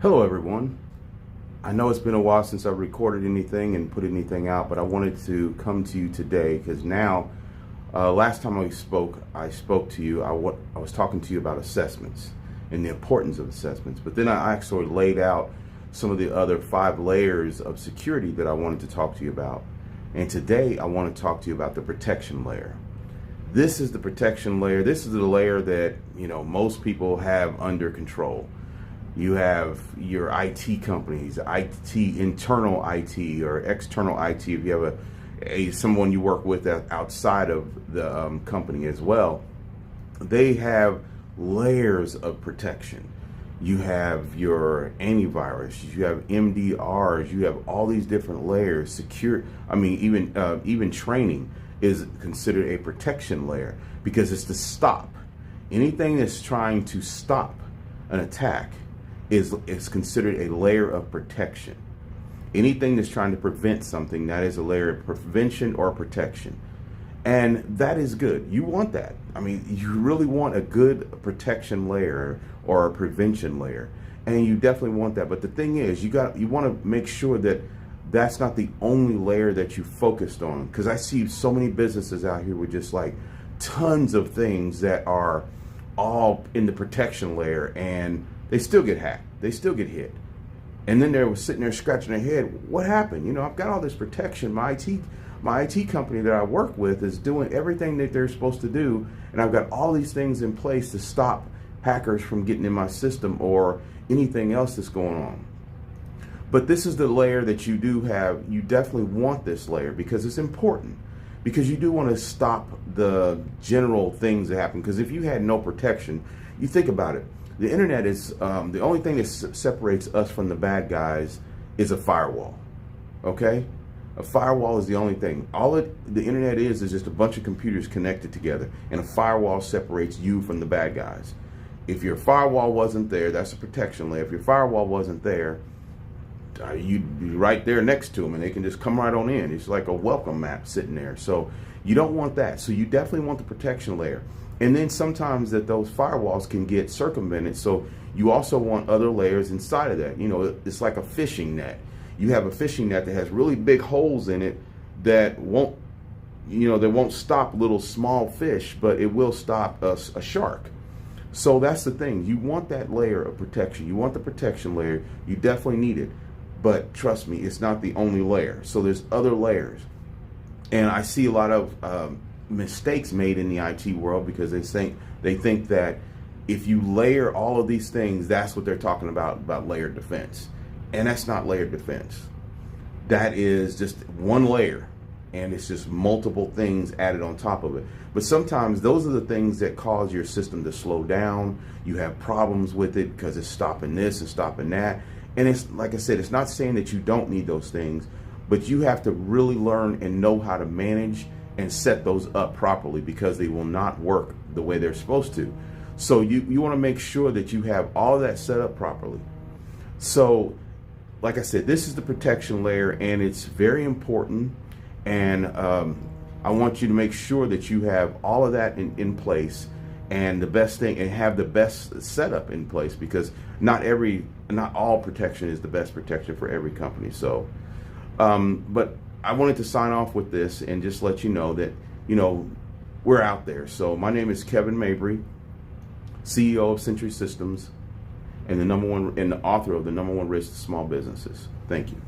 Hello everyone. I know it's been a while since I've recorded anything and put anything out, but I wanted to come to you today because now, last time I spoke to you, I was talking to you about assessments and the importance of assessments, but then I actually laid out some of the other 5 layers of security that I wanted to talk to you about. And today I want to talk to you about the protection layer. This is the protection layer. This is the layer that, most people have under control. You have your IT companies, internal IT or external IT. If you have someone you work with outside of the company as well, they have layers of protection. You have your antivirus, you have MDRs, you have all these different layers. Even training is considered a protection layer because it's to stop. Anything that's trying to stop an attack is considered a layer of protection. Anything that's trying to prevent something, that is a layer of prevention or protection. And that is good. You want that. You really want a good protection layer or a prevention layer. And you definitely want that. But the thing is, you want to make sure that that's not the only layer that you focused on. Because I see so many businesses out here with just like tons of things that are all in the protection layer, and they still get hacked. They still get hit. And then they're sitting there scratching their head. What happened? I've got all this protection. My IT company that I work with is doing everything that they're supposed to do. And I've got all these things in place to stop hackers from getting in my system or anything else that's going on. But this is the layer that you do have. You definitely want this layer because it's important. Because you do want to stop the general things that happen. Because if you had no protection, you think about it. The internet is the only thing that separates us from the bad guys is a firewall. Okay? A firewall is the only thing. The internet is just a bunch of computers connected together, and a firewall separates you from the bad guys. If your firewall wasn't there, that's a protection layer. If your firewall wasn't there, you'd be right there next to them, and they can just come right on in. It's like a welcome map sitting there. So you don't want that. So you definitely want the protection layer. And then sometimes those firewalls can get circumvented. So you also want other layers inside of that. It's like a fishing net. You have a fishing net that has really big holes in it that won't stop little small fish, but it will stop a shark. So that's the thing. You want that layer of protection. You want the protection layer. You definitely need it. But trust me, it's not the only layer. So there's other layers. And I see a lot of mistakes made in the IT world because they think that if you layer all of these things, that's what they're talking about layered defense. And that's not layered defense. That is just one layer, and it's just multiple things added on top of it. But sometimes those are the things that cause your system to slow down. You have problems with it because it's stopping this and stopping that. And it's like I said, it's not saying that you don't need those things, but you have to really learn and know how to manage and set those up properly because they will not work the way they're supposed to. So you want to make sure that you have all of that set up properly. So like I said, this is the protection layer, and it's very important. And I want you to make sure that you have all of that in place, and the best thing, and have the best setup in place, because not all protection is the best protection for every company. So, but I wanted to sign off with this and just let you know that, we're out there. So my name is Kevin Mabry, CEO of Century Systems, and the author of the #1 Risk to Small Businesses. Thank you.